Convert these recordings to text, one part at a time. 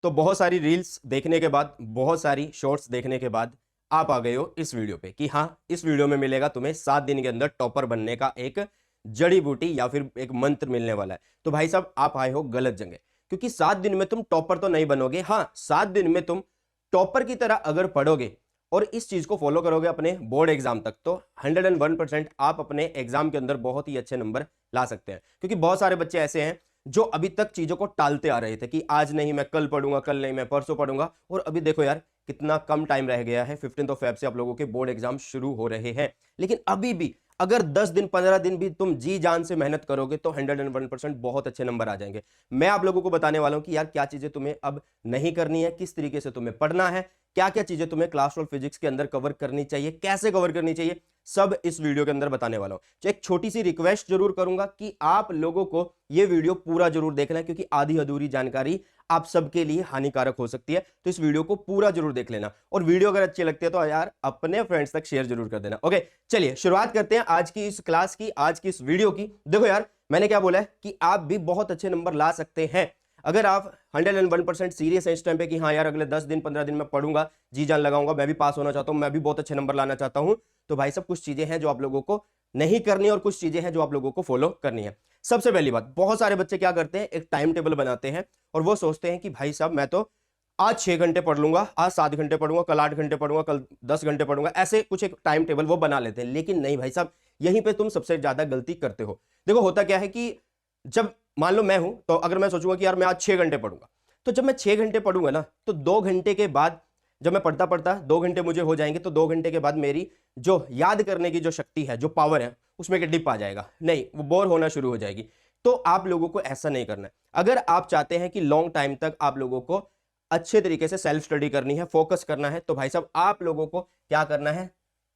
तो बहुत सारी रील्स देखने के बाद, बहुत सारी शॉर्ट्स देखने के बाद आप आ गए हो इस वीडियो पे कि हाँ, इस वीडियो में मिलेगा तुम्हें 7 दिन के अंदर टॉपर बनने का एक जड़ी बूटी या फिर एक मंत्र मिलने वाला है। तो भाई साहब, आप आए हो गलत जगह, क्योंकि 7 दिन में तुम टॉपर तो नहीं बनोगे। हाँ, 7 दिन में तुम टॉपर की तरह अगर पढ़ोगे और इस चीज को फॉलो करोगे अपने बोर्ड एग्जाम तक, तो 101% आप अपने एग्जाम के अंदर बहुत ही अच्छे नंबर ला सकते हैं। क्योंकि बहुत सारे बच्चे ऐसे हैं जो अभी तक चीजों को टालते आ रहे थे कि आज नहीं मैं कल पढ़ूंगा, कल नहीं मैं परसों पढ़ूंगा, और अभी देखो यार कितना कम टाइम रह गया है। 15 फेब से आप लोगों के बोर्ड एग्जाम शुरू हो रहे हैं, लेकिन अभी भी अगर 10 दिन 15 दिन भी तुम जी जान से मेहनत करोगे तो 101% बहुत अच्छे नंबर आ जाएंगे। मैं आप लोगों को बताने वाला हूं कि यार क्या चीजें तुम्हें अब नहीं करनी है, किस तरीके से तुम्हें पढ़ना है, क्या क्या चीजें तुम्हें क्लास 12 फिजिक्स के अंदर कवर करनी चाहिए, कैसे कवर करनी चाहिए, सब इस वीडियो के अंदर बताने वाला हूं। तो एक छोटी सी रिक्वेस्ट जरूर करूंगा कि आप लोगों को यह वीडियो पूरा जरूर देखना है, क्योंकि आधी अधूरी जानकारी आप सबके लिए हानिकारक हो सकती है। तो इस वीडियो को पूरा जरूर देख लेना, और वीडियो अगर अच्छी लगती है तो यार अपने फ्रेंड्स तक शेयर जरूर कर देना। ओके, चलिए शुरुआत करते हैं आज की इस क्लास की, आज की इस वीडियो की। देखो यार, मैंने क्या बोला है कि आप भी बहुत अच्छे नंबर ला सकते हैं अगर आप 101% सीरियस है इस टाइम पे कि हाँ यार अगले 10 दिन 15 दिन में पढ़ूंगा, जी जान लगाऊंगा, मैं भी पास होना चाहता हूं, मैं भी बहुत अच्छे नंबर लाना चाहता हूं। तो भाई सब कुछ चीजें हैं जो आप लोगों को नहीं करनी और कुछ चीजें हैं जो आप लोगों को फॉलो करनी है। सबसे पहली बात, बहुत सारे बच्चे क्या करते हैं, एक टाइम टेबल बनाते हैं और वो सोचते हैं कि भाई साहब मैं तो आज 6 घंटे पढ़ लूंगा, आज 7 घंटे पढ़ूंगा, कल 8 घंटे पढ़ूंगा, कल 10 घंटे पढ़ूंगा, ऐसे कुछ एक टाइम टेबल वो बना लेते हैं। लेकिन नहीं भाई साहब, यहीं पे तुम सबसे ज्यादा गलती करते हो। देखो होता क्या है कि जब मान लो मैं हूं, तो अगर मैं सोचूंगा कि यार मैं आज 6 घंटे पढ़ूंगा, तो जब मैं 6 घंटे पढ़ूंगा ना, तो 2 घंटे के बाद जब मैं पढ़ता पढ़ता 2 घंटे मुझे हो जाएंगे, तो 2 घंटे के बाद मेरी जो याद करने की जो शक्ति है, जो पावर है, उसमें एक डिप आ जाएगा, नहीं वो बोर होना शुरू हो जाएगी। तो आप लोगों को ऐसा नहीं करना है। अगर आप चाहते हैं कि लॉन्ग टाइम तक आप लोगों को अच्छे तरीके से सेल्फ स्टडी करनी है, फोकस करना है, तो भाई साहब आप लोगों को क्या करना है,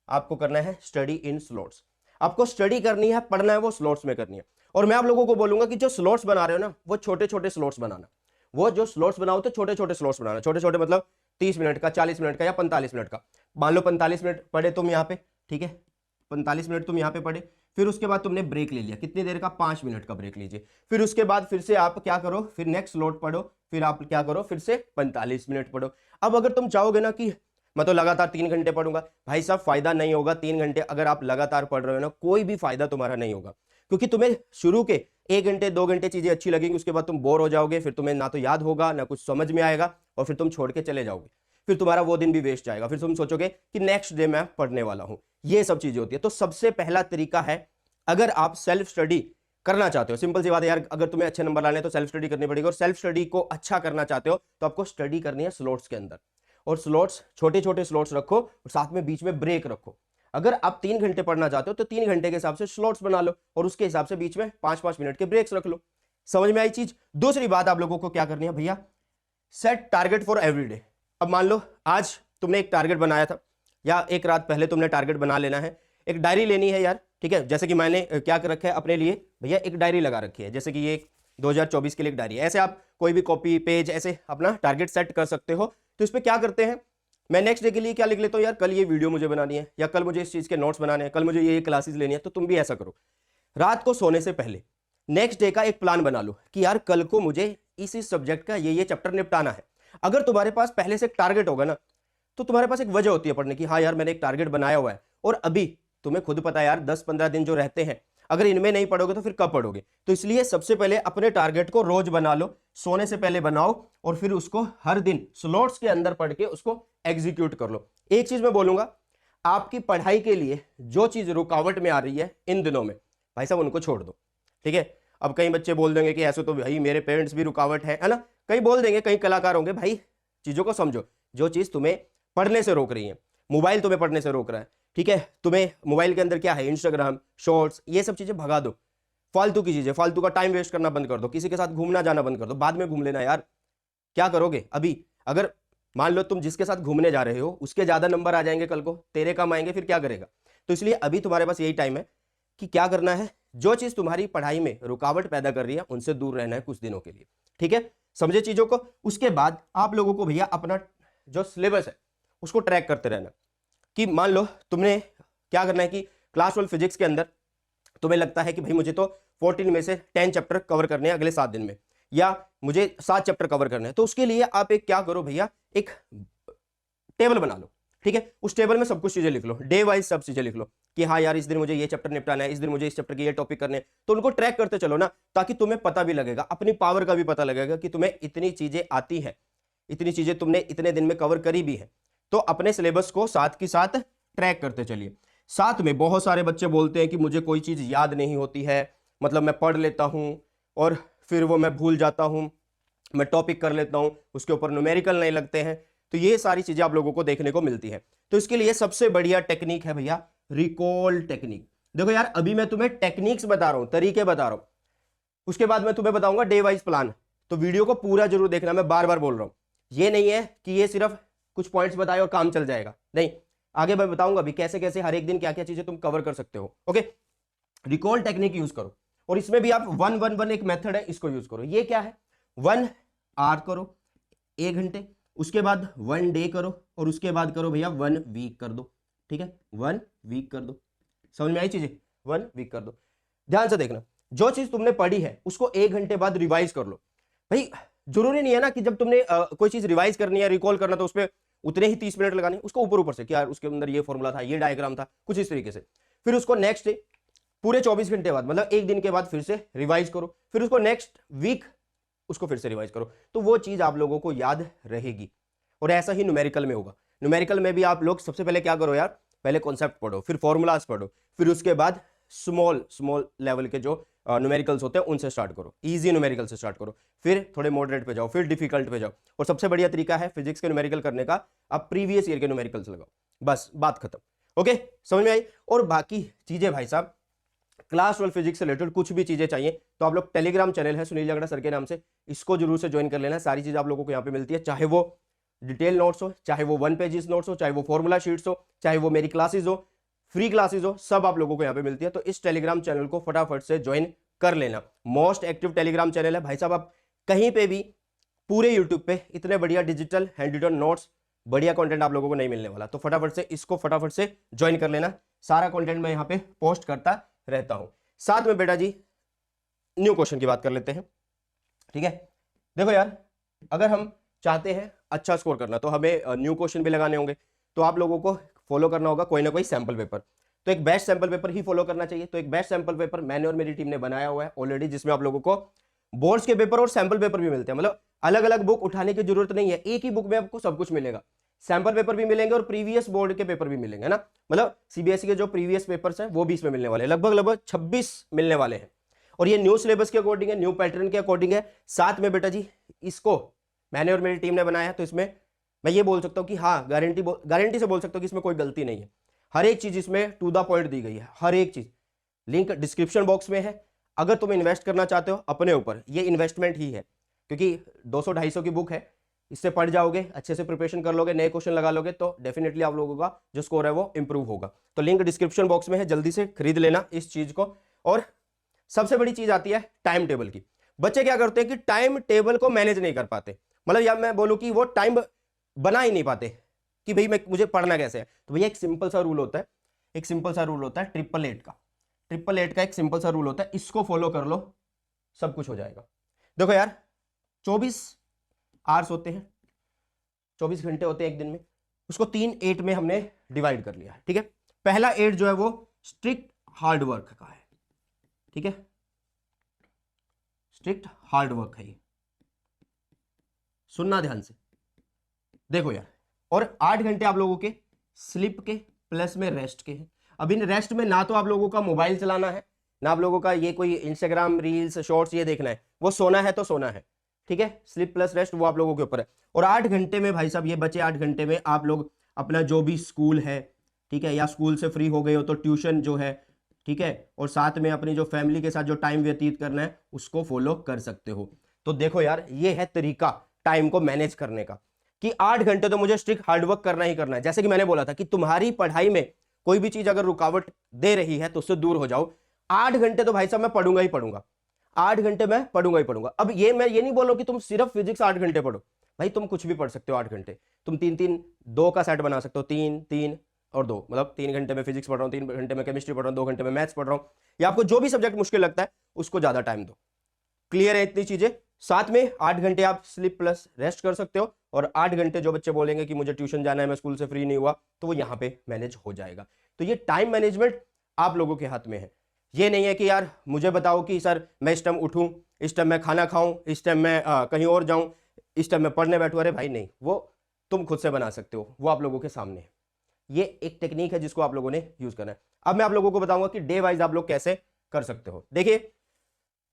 आपको करना है स्टडी इन स्लॉट्स। आपको स्टडी करनी है, पढ़ना है, वो स्लॉट्स में करनी है। और मैं आप लोगों को बोलूंगा कि जो स्लॉट्स बना रहे हो ना, वो छोटे छोटे स्लॉट्स बनाना। वो जो स्लॉट्स बनाओ तो छोटे छोटे स्लॉट्स बनाना, छोटे छोटे मतलब 30 मिनट का, 40 मिनट का या 45 मिनट का। मान लो 45 मिनट पढ़े तुम यहाँ पे, ठीक है, 45 मिनट तुम यहाँ पे पढ़े, फिर उसके बाद तुमने ब्रेक ले लिया, कितनी देर का, 5 मिनट का ब्रेक लीजिए। फिर उसके बाद फिर से आप क्या करो, फिर नेक्स्ट स्लॉट पढ़ो, फिर आप क्या करो, फिर से 45 मिनट पढ़ो। अब अगर तुम चाहोगे ना कि मैं तो लगातार 3 घंटे पढ़ूंगा, भाई साहब फायदा नहीं होगा। 3 घंटे अगर आप लगातार पढ़ रहे हो ना, कोई भी फायदा तुम्हारा नहीं होगा, क्योंकि तुम्हें शुरू के 1 घंटे 2 घंटे चीजें अच्छी लगेंगी, उसके बाद तुम बोर हो जाओगे, फिर तुम्हें ना तो याद होगा ना कुछ समझ में आएगा, और फिर तुम छोड़ के चले जाओगे, फिर तुम्हारा वो दिन भी वेस्ट जाएगा, फिर तुम सोचोगे कि नेक्स्ट डे मैं पढ़ने वाला हूं। ये सब चीजें होती है। तो सबसे पहला तरीका है, अगर आप सेल्फ स्टडी करना चाहते हो, सिंपल सी बात है यार, अगर तुम्हें अच्छे नंबर लाने हैं तो सेल्फ स्टडी करनी पड़ेगी, और सेल्फ स्टडी को अच्छा करना चाहते हो तो आपको स्टडी करनी है स्लॉट्स के अंदर। और स्लॉट्स छोटे छोटे स्लॉट्स रखो, और साथ में बीच में ब्रेक रखो। अगर आप 3 घंटे पढ़ना चाहते हो तो 3 घंटे के हिसाब से स्लॉट्स बना लो, और उसके हिसाब से बीच में 5-5 मिनट के ब्रेक्स रख लो। समझ में आई चीज? दूसरी बात आप लोगों को क्या करनी है भैया, सेट टारगेट फॉर एवरीडे। अब मान लो आज तुमने एक टारगेट बनाया था, या एक रात पहले तुमने टारगेट बना लेना है, एक डायरी लेनी है यार, ठीक है। जैसे कि मैंने क्या कर रखा है अपने लिए भैया, एक डायरी लगा रखी है, जैसे कि ये 2024 के लिए एक डायरी है। ऐसे आप कोई भी कॉपी पेज ऐसे अपना टारगेट सेट कर सकते हो। तो इस पर क्या करते हैं, मैं नेक्स्ट डे के लिए क्या लिख लेता हूँ यार, कल ये वीडियो मुझे बनानी है, या कल मुझे इस चीज़ के नोट्स बनाने हैं, कल मुझे ये क्लासेस लेनी है। तो तुम भी ऐसा करो, रात को सोने से पहले नेक्स्ट डे का एक प्लान बना लो कि यार कल को मुझे इस सब्जेक्ट का ये चैप्टर निपटाना है। अगर तुम्हारे पास पहले से एक टारगेट होगा ना, तो तुम्हारे पास एक वजह होती है पढ़ने की, हाँ यार मैंने एक टारगेट बनाया हुआ है। और अभी तुम्हें खुद पता है यार 10-15 दिन जो रहते हैं, अगर इनमें नहीं पढ़ोगे तो फिर कब पढ़ोगे। तो इसलिए सबसे पहले अपने टारगेट को रोज बना लो, सोने से पहले बनाओ, और फिर उसको हर दिन स्लॉट्स के अंदर पढ़ के उसको एग्जीक्यूट कर लो। एक चीज मैं बोलूंगा, आपकी पढ़ाई के लिए जो चीज रुकावट में आ रही है इन दिनों में, भाई साहब उनको छोड़ दो, ठीक है। अब कई बच्चे बोल देंगे कि ऐसे तो भाई मेरे पेरेंट्स भी रुकावट है ना, कई बोल देंगे, कई कलाकार होंगे। भाई चीजों को समझो, जो चीज तुम्हें पढ़ने से रोक रही है, मोबाइल तुम्हें पढ़ने से रोक रहा है, ठीक है, तुम्हें मोबाइल के अंदर क्या है, इंस्टाग्राम, शॉर्ट्स, ये सब चीजें भगा दो। फालतू की चीजें, फालतू का टाइम वेस्ट करना बंद कर दो, किसी के साथ घूमना जाना बंद कर दो, बाद में घूम लेना यार। क्या करोगे अभी, अगर मान लो तुम जिसके साथ घूमने जा रहे हो उसके ज्यादा नंबर आ जाएंगे, कल को तेरे कम आएंगे, फिर क्या करेगा। तो इसलिए अभी तुम्हारे पास यही टाइम है कि क्या करना है, जो चीज तुम्हारी पढ़ाई में रुकावट पैदा कर रही है उनसे दूर रहना है कुछ दिनों के लिए, ठीक है। समझे चीजों को? उसके बाद आप लोगों को भैया अपना जो सिलेबस है उसको ट्रैक करते रहना, कि मान लो तुमने क्या करना है कि क्लास 12 फिजिक्स के अंदर तुम्हें लगता है कि भाई मुझे तो 14 में से 10 चैप्टर कवर करने हैं अगले 7 दिन में, या मुझे 7 चैप्टर कवर करने हैं, तो उसके लिए आप एक क्या करो भैया, एक टेबल बना लो, ठीक है। उस टेबल में सब कुछ चीजें लिख लो, डे वाइज सब चीजें लिख लो कि हाँ यार इस दिन मुझे ये चैप्टर निपटाना है, इस दिन मुझे इस चैप्टर के ये टॉपिक करने हैं, तो उनको ट्रैक करते चलो ना, ताकि तुम्हें पता भी लगेगा, अपनी पावर का भी पता लगेगा कि तुम्हें इतनी चीजें आती है, इतनी चीजें तुमने इतने दिन में कवर करी भी है। तो अपने सिलेबस को साथ के साथ ट्रैक करते चलिए। साथ में बहुत सारे बच्चे बोलते हैं कि मुझे कोई चीज याद नहीं होती है, मतलब मैं पढ़ लेता हूं और फिर वो मैं भूल जाता हूं, मैं टॉपिक कर लेता हूं, उसके ऊपर न्यूमेरिकल नहीं लगते हैं। तो ये सारी चीजें आप लोगों को देखने को मिलती है। तो इसके लिए सबसे बढ़िया टेक्निक है भैया रिकॉल टेक्निक। देखो यार अभी मैं तुम्हें टेक्निक्स बता रहा हूं, तरीके बता रहा हूं, उसके बाद मैं तुम्हें बताऊंगा डे वाइज प्लान। तो वीडियो को पूरा जरूर देखना, मैं बार बार बोल रहा हूं, ये नहीं है कि ये सिर्फ कुछ पॉइंट्स बताए और काम चल जाएगा, नहीं, आगे मैं बताऊंगा भी कैसे कैसे हर एक दिन क्या क्या चीजें तुम कवर कर सकते हो। ओके, रिकॉल टेक्निक यूज करो, और इसमें भी आप 1-1-1 एक मेथड है, इसको यूज करो। ये क्या है, 1 आवर करो 1 घंटे, उसके बाद 1 डे करो, और उसके बाद करो भैया 1 वीक कर दो, ठीक है, 1 वीक कर दो। समझ में आई चीजें, 1 वीक कर दो। ध्यान से देखना, जो चीज तुमने पढ़ी है उसको 1 घंटे बाद रिवाइज कर लो। भाई जरूरी नहीं है ना कि जब तुमने कोई चीज रिवाइज करनी है, रिकॉल करना, तो उसपे उतने ही 30 मिनट लगाने, उसको ऊपर ऊपर से कि यार उसके अंदर ये फॉर्मूला था, ये डायग्राम था, कुछ इस तरीके से। फिर उसको नेक्स्ट डे पूरे 24 घंटे बाद, मतलब 1 दिन के बाद फिर से रिवाइज करो, फिर उसको नेक्स्ट वीक उसको फिर से रिवाइज करो, तो वो चीज आप लोगों को याद रहेगी। और ऐसा ही न्यूमेरिकल में होगा। न्यूमेरिकल में भी आप लोग सबसे पहले क्या करो यार, पहले कॉन्सेप्ट पढ़ो, फिर फॉर्मूलाज पढ़ो, फिर उसके बाद स्मॉल लेवल के जो न्यूमेरिकल्स होते हैं उनसे स्टार्ट करो, इजी न्यूमेरिकल से स्टार्ट करो, फिर थोड़े मॉडरेट पे जाओ, फिर डिफिकल्ट पे जाओ। और सबसे बढ़िया तरीका है फिजिक्स के न्यूमेरिकल करने का, आप प्रीवियस ईयर के न्यूमेरिकल्स लगाओ, बस बात खत्म। ओके, समझ में आई। और बाकी चीजें भाई साहब क्लास 12 फिजिक्स से रिलेटेड कुछ भी चीजें चाहिए तो आप लोग टेलीग्राम चैनल है सुनील जांगड़ा सर के नाम से, इसको जरूर से ज्वाइन कर लेना। सारी चीज आप लोगों को यहाँ पे मिलती है, चाहे वो डिटेल नोट्स हो, चाहे वो 1 पेजेस नोट्स हो, चाहे वो फॉर्मूला शीट्स हो, चाहे वो मेरी क्लासेस हो, फ्री क्लासेस हो, सब आप लोगों को यहाँ पे मिलती है। तो इस टेलीग्राम चैनल को फटाफट से ज्वाइन कर लेना। मोस्ट एक्टिव टेलीग्राम चैनल है भाई साहब। आप कहीं पे भी पूरे यूट्यूब पे इतने बढ़िया डिजिटल हैंड रिटन नोट्स, बढ़िया कंटेंट आप लोगों को नहीं मिलने वाला। तो फटाफट से इसको फटाफट से ज्वाइन कर लेना। सारा कंटेंट मैं यहाँ पे पोस्ट करता रहता हूँ। साथ में बेटा जी न्यू क्वेश्चन की बात कर लेते हैं, ठीक है। देखो यार अगर हम चाहते हैं अच्छा स्कोर करना तो हमें न्यू क्वेश्चन भी लगाने होंगे, तो आप लोगों को फॉलो करना होगा कोई ना कोई सैंपल पेपर। तो एक बेस्ट सैंपल पेपर ही फॉलो करना चाहिए। तो एक बेस्ट सैंपल पेपर मैंने और मेरी टीम ने बनाया हुआ है ऑलरेडी, जिसमें आप लोगों को बोर्ड्स के पेपर और सैंपल पेपर भी मिलते हैं। मतलब अलग अलग बुक उठाने की जरूरत नहीं है, एक ही बुक में आपको सब कुछ मिलेगा। सैंपल पेपर भी मिलेंगे और प्रीवियस बोर्ड के पेपर भी मिलेंगे ना, मतलब सीबीएसई के जो प्रीवियस पेपर्स हैं वो भी इसमें मिलने वाले हैं, लगभग 26 मिलने वाले हैं। और ये न्यू सिलेबस के अकॉर्डिंग है, न्यू पैटर्न के अकॉर्डिंग है। साथ में बेटा जी इसको मैंने और मेरी टीम ने बनाया है, तो इसमें मैं ये बोल सकता हूँ कि हाँ गारंटी से बोल सकता हूँ कि इसमें कोई गलती नहीं है। हर एक चीज इसमें टू द पॉइंट दी गई है, हर एक चीज। लिंक डिस्क्रिप्शन बॉक्स में है। अगर तुम इन्वेस्ट करना चाहते हो अपने ऊपर, ये इन्वेस्टमेंट ही है, क्योंकि 200-250 की बुक है, इससे पढ़ जाओगे, अच्छे से प्रिपरेशन कर लोगे, नए क्वेश्चन लगा लोगे, तो डेफिनेटली आप लोगों का जो स्कोर है वो इंप्रूव होगा। तो लिंक डिस्क्रिप्शन बॉक्स में है, जल्दी से खरीद लेना इस चीज को। और सबसे बड़ी चीज आती है टाइम टेबल की। बच्चे क्या करते हैं कि टाइम टेबल को मैनेज नहीं कर पाते, मतलब या मैं बोलूं कि वो टाइम बना ही नहीं पाते कि भाई मुझे पढ़ना कैसे है। तो भैया एक सिंपल सा रूल होता है, एक सिंपल सा रूल होता है 888 का। 888 का एक सिंपल सा रूल होता है, इसको फॉलो कर लो, सब कुछ हो जाएगा। देखो यार 24 आवर्स होते हैं, 24 घंटे होते हैं एक दिन में, उसको 3 8 में हमने डिवाइड कर लिया है, ठीक है। पहला 8 जो है वो स्ट्रिक्ट हार्ड वर्क का है, ठीक है, स्ट्रिक्ट हार्ड वर्क है ये, सुनना ध्यान से। देखो यार, और 8 घंटे आप लोगों के स्लिप के प्लस में रेस्ट के हैं। अब इन रेस्ट में ना तो आप लोगों का मोबाइल चलाना है, ना आप लोगों का ये कोई इंस्टाग्राम रील्स शॉर्ट्स ये देखना है, वो सोना है तो सोना है, ठीक है। स्लिप प्लस रेस्ट वो आप लोगों के ऊपर है। और 8 घंटे में भाई साहब ये बचे 8 घंटे में आप लोग अपना जो भी स्कूल है, ठीक है, या स्कूल से फ्री हो गए हो तो ट्यूशन जो है, ठीक है, और साथ में अपनी जो फैमिली के साथ जो टाइम व्यतीत करना है उसको फॉलो कर सकते हो। तो देखो यार ये है तरीका टाइम को मैनेज करने का, कि 8 घंटे तो मुझे स्ट्रिक्ट हार्डवर्क करना ही करना है। जैसे कि मैंने बोला था कि तुम्हारी पढ़ाई में कोई भी चीज अगर रुकावट दे रही है तो उससे दूर हो जाओ। 8 घंटे तो भाई साहब मैं पढ़ूंगा ही पढ़ूंगा, 8 घंटे मैं पढ़ूंगा ही पढ़ूंगा। अब ये मैं ये नहीं बोल रहा कि तुम सिर्फ फिजिक्स 8 घंटे पढ़ो, भाई तुम कुछ भी पढ़ सकते हो 8 घंटे। तुम 3-3 2 का सेट बना सकते हो, 3-3 और 2, मतलब 3 घंटे में फिजिक्स पढ़ रहा हूँ, 3 घंटे में केमिस्ट्री पढ़ रहा हूँ, 2 घंटे में मैथ्स पढ़ रहा हूँ, या आपको जो भी सब्जेक्ट मुश्किल लगता है उसको ज्यादा टाइम दो। क्लियर है इतनी चीजें, साथ में 8 घंटे आप स्लीप प्लस रेस्ट कर सकते हो, और 8 घंटे जो बच्चे बोलेंगे कि मुझे ट्यूशन जाना है, मैं स्कूल से फ्री नहीं हुआ, तो वो यहाँ पे मैनेज हो जाएगा। तो ये टाइम मैनेजमेंट आप लोगों के हाथ में है। ये नहीं है कि यार मुझे बताओ कि सर मैं इस टाइम उठूं, इस टाइम मैं खाना खाऊं, इस टाइम मैं कहीं और जाऊं, इस टाइम मैं पढ़ने बैठूं। अरे भाई नहीं, वो तुम खुद से बना सकते हो, वो आप लोगों के सामने है। ये एक टेक्निक है जिसको आप लोगों ने यूज करना है। अब मैं आप लोगों को बताऊंगा कि डे वाइज आप लोग कैसे कर सकते हो। देखिए,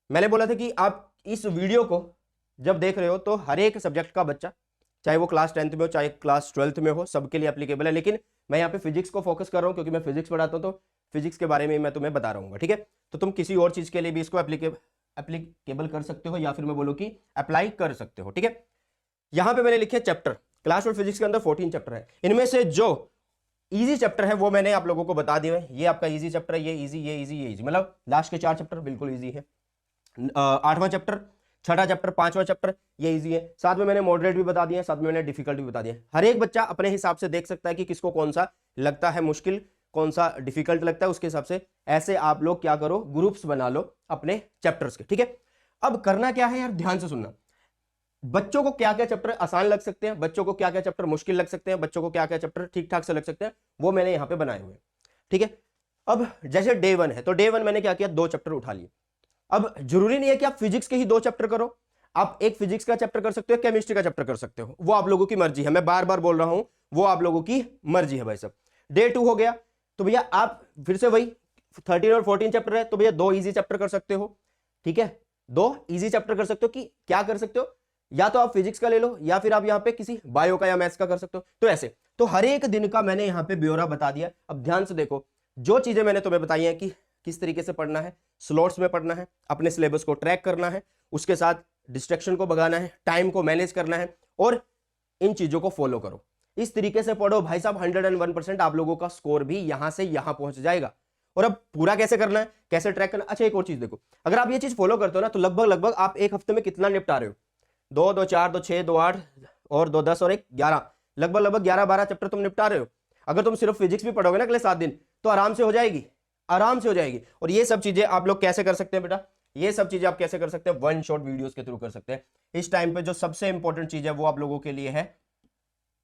मैंने बोला था कि आप इस वीडियो को जब देख रहे हो तो हर एक सब्जेक्ट का बच्चा, चाहे वो क्लास 10th में हो चाहे क्लास 12th में हो, सबके लिए एप्लीकेबल है। लेकिन मैं यहाँ पे फिजिक्स को फोकस कर रहा हूँ क्योंकि मैं फिजिक्स पढ़ाता हूँ, तो फिजिक्स के बारे में मैं तुम्हें बता रहा हूँ, ठीक है। तो तुम किसी और चीज के लिए भी इसको एप्लीकेबल कर सकते हो, या फिर मैं बोलूँ कि अप्लाई कर सकते हो, ठीक है। यहाँ पे मैंने लिखे चैप्टर, क्लास 12 फिजिक्स के अंदर 14 चैप्टर है। इनमें से जो इजी चैप्टर है वो मैंने आप लोगों को बता दिया है। ये आपका इजी चैप्टर है, ये इजी, ये इजी, ये इजी, मतलब लास्ट के 4 चैप्टर बिल्कुल इजी है। 8वां चैप्टर, 6ठा चैप्टर, 5वां चैप्टर ये इजी है। साथ में मैंने मॉडरेट भी बता दिया, साथ में मैंने डिफिकल्ट भी बता दिया। हर एक बच्चा अपने हिसाब से देख सकता है कि किसको कौन सा लगता है मुश्किल, कौन सा डिफिकल्ट लगता है, उसके हिसाब से ऐसे आप लोग क्या करो, ग्रुप्स बना लो अपने चैप्टर्स के, ठीक है। अब करना क्या है यार, ध्यान से सुनना। बच्चों को क्या क्या चैप्टर आसान लग सकते हैं, बच्चों को क्या क्या चैप्टर मुश्किल लग सकते हैं, बच्चों को क्या क्या चैप्टर ठीक ठाक से लग सकते हैं, वो मैंने यहां पे बनाए हुए हैं, ठीक है। अब जैसे डे 1 है, तो डे 1 मैंने क्या किया, 2 चैप्टर उठा लिए। अब जरूरी नहीं है कि आप फिजिक्स के ही 2 चैप्टर करो, आप एक फिजिक्स का चैप्टर कर सकते हो, केमिस्ट्री का चैप्टर कर सकते हो, वो आप लोगों की मर्जी है। मैं बार बार बोल रहा हूं, वो आप लोगों की मर्जी है भाई साहब। डे 2 हो गया, तो भैया आप फिर से वही 13 और 14 चैप्टर है, तो भैया 2 इजी चैप्टर कर सकते हो, ठीक है। 2 इजी चैप्टर कर सकते हो। कि क्या कर सकते हो, या तो आप फिजिक्स का ले लो, या फिर आप यहां पे किसी बायो का या मैथ्स का कर सकते हो। तो ऐसे तो हर एक दिन का मैंने यहां पे ब्यौरा बता दिया। अब ध्यान से देखो, जो चीजें मैंने तुम्हें बताई हैं कि किस तरीके से पढ़ना है, स्लॉट्स में पढ़ना है, अपने सिलेबस को ट्रैक करना है, उसके साथ डिस्ट्रैक्शन को भगाना है, टाइम को मैनेज करना है, और इन चीजों को फॉलो करो। इस तरीके से पढ़ो भाई साहब, 101% आप लोगों का स्कोर भी यहां से यहां पहुंच जाएगा। और अब पूरा कैसे करना है, कैसे ट्रैक करना है। अच्छा, एक और चीज देखो, अगर आप ये चीज फॉलो करते हो ना, तो लगभग आप एक हफ्ते में कितना निपटा रहे हो, 2 2 4 2 6 2 8 और 2 10 और 1 11, लगभग 11-12 चैप्टर तुम निपटा रहे हो। अगर तुम सिर्फ फिजिक्स भी पढ़ोगे ना अगले 7 दिन, तो आराम से हो जाएगी, आराम से हो जाएगी। और ये सब चीजें आप लोग कैसे कर सकते हैं बेटा, ये सब चीजें आप कैसे कर सकते हैं, 1 शॉट वीडियोस के थ्रू कर सकते हैं। इस टाइम पे जो सबसे इंपॉर्टेंट चीज है वो आप लोगों के लिए है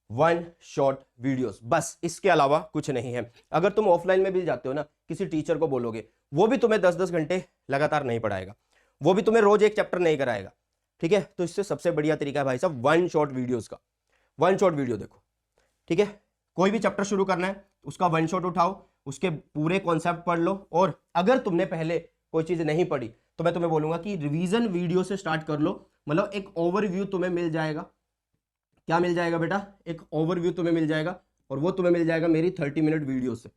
1 शॉट वीडियोस, बस, इसके अलावा कुछ नहीं है। अगर तुम ऑफलाइन में भी जाते हो ना, किसी टीचर को बोलोगे, वो भी तुम्हें 10-10 घंटे लगातार नहीं पढ़ाएगा, वो भी तुम्हें रोज एक चैप्टर नहीं कराएगा, ठीक है। तो इससे सबसे बढ़िया तरीका है भाई साहब 1 शॉट वीडियोस का। 1 शॉट वीडियो देखो, ठीक है। कोई भी चैप्टर शुरू करना है, उसका 1 शॉट उठाओ, उसके पूरे कॉन्सेप्ट पढ़ लो। और अगर तुमने पहले कोई चीज नहीं पढ़ी, तो मैं तुम्हें बोलूंगा कि रिवीजन वीडियो से स्टार्ट कर लो, मतलब एक ओवरव्यू तुम्हें मिल जाएगा। क्या मिल जाएगा बेटा, एक ओवरव्यू तुम्हें मिल जाएगा, और वो तुम्हें मिल जाएगा मेरी 30 मिनट वीडियो से।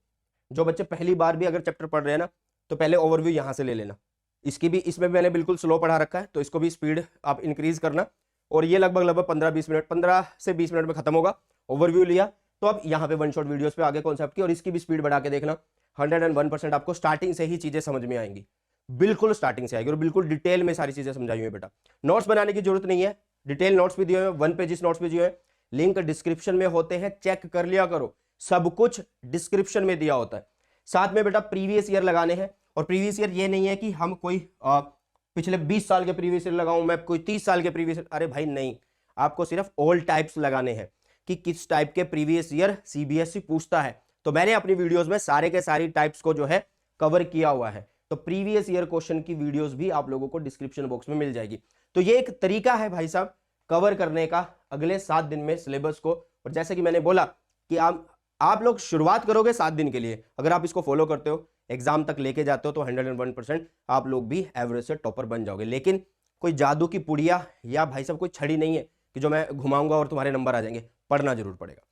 जो बच्चे पहली बार भी अगर चैप्टर पढ़ रहे हैं ना, तो पहले ओवरव्यू यहां से ले लेना। इसकी भी, इसमें भी मैंने बिल्कुल स्लो पढ़ा रखा है, तो इसको भी स्पीड आप इंक्रीज करना। और ये लगभग 15-20 मिनट, 15 से 20 मिनट में खत्म होगा। ओवरव्यू लिया, तो अब यहाँ पे 1 शॉट वीडियोस पे आगे कॉन्सेप्ट की, और इसकी भी स्पीड बढ़ा के देखना। 101% आपको स्टार्टिंग से ही चीजें समझ में आएंगी, बिल्कुल स्टार्टिंग से आएगी, और बिल्कुल डिटेल में सारी चीजें समझाई हुई है बेटा। नोट्स बनाने की जरूरत नहीं है, डिटेल नोट्स भी दिए हुए हैं, 1 पेजेस नोट्स भी दिए हैं, लिंक डिस्क्रिप्शन में होते हैं, चेक कर लिया करो, सब कुछ डिस्क्रिप्शन में दिया होता है। साथ में बेटा प्रीवियस ईयर लगाने हैं, और प्रीवियस ईयर ये नहीं है कि हम कोई पिछले 20 साल के प्रीवियस ईयर लगाऊं, मैं कोई 30 साल के प्रीवियस ईयर, अरे भाई नहीं, आपको सिर्फ ऑल टाइप्स लगाने हैं कि किस टाइप के प्रीवियस ईयर सीबीएसई पूछता है। तो मैंने अपनी वीडियोस में सारे के सारी टाइप्स को जो है कवर किया हुआ है, तो प्रीवियस ईयर क्वेश्चन की वीडियोस भी आप लोगों को डिस्क्रिप्शन बॉक्स में मिल जाएगी। तो ये एक तरीका है भाई साहब कवर करने का अगले 7 दिन में सिलेबस को। और जैसे कि मैंने बोला कि आप लोग शुरुआत करोगे 7 दिन के लिए, अगर आप इसको फॉलो करते हो, एग्जाम तक लेके जाते हो, तो 101% आप लोग भी एवरेज से टॉपर बन जाओगे। लेकिन कोई जादू की पुड़िया या भाई साहब कोई छड़ी नहीं है कि जो मैं घुमाऊंगा और तुम्हारे नंबर आ जाएंगे, पढ़ना जरूर पड़ेगा,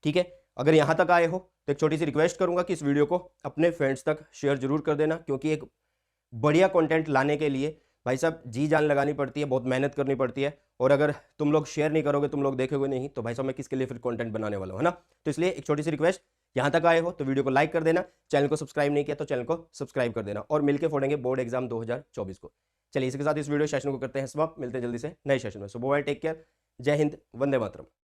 ठीक है। अगर यहां तक आए हो तो एक छोटी सी रिक्वेस्ट करूंगा कि इस वीडियो को अपने फ्रेंड्स तक शेयर जरूर कर देना, क्योंकि एक बढ़िया कंटेंट लाने के लिए भाई साहब जी जान लगानी पड़ती है, बहुत मेहनत करनी पड़ती है। और अगर तुम लोग शेयर नहीं करोगे, तुम लोग देखोगे नहीं, तो भाई साहब मैं किसके लिए फिर कंटेंट बनाने वाला हूं, है ना। तो इसलिए एक छोटी सी रिक्वेस्ट, यहां तक आए हो तो वीडियो को लाइक कर देना, चैनल को सब्सक्राइब नहीं किया तो चैनल को सब्सक्राइब कर देना, और मिलकर फोड़ेंगे बोर्ड एग्जाम 2024 को। चलिए इसके साथ इस वीडियो सेशन को करते हैं समाप्त, मिलते हैं जल्दी से नए सेशन में। सो बाय, टेक केयर, जय हिंद, वंदे मातरम।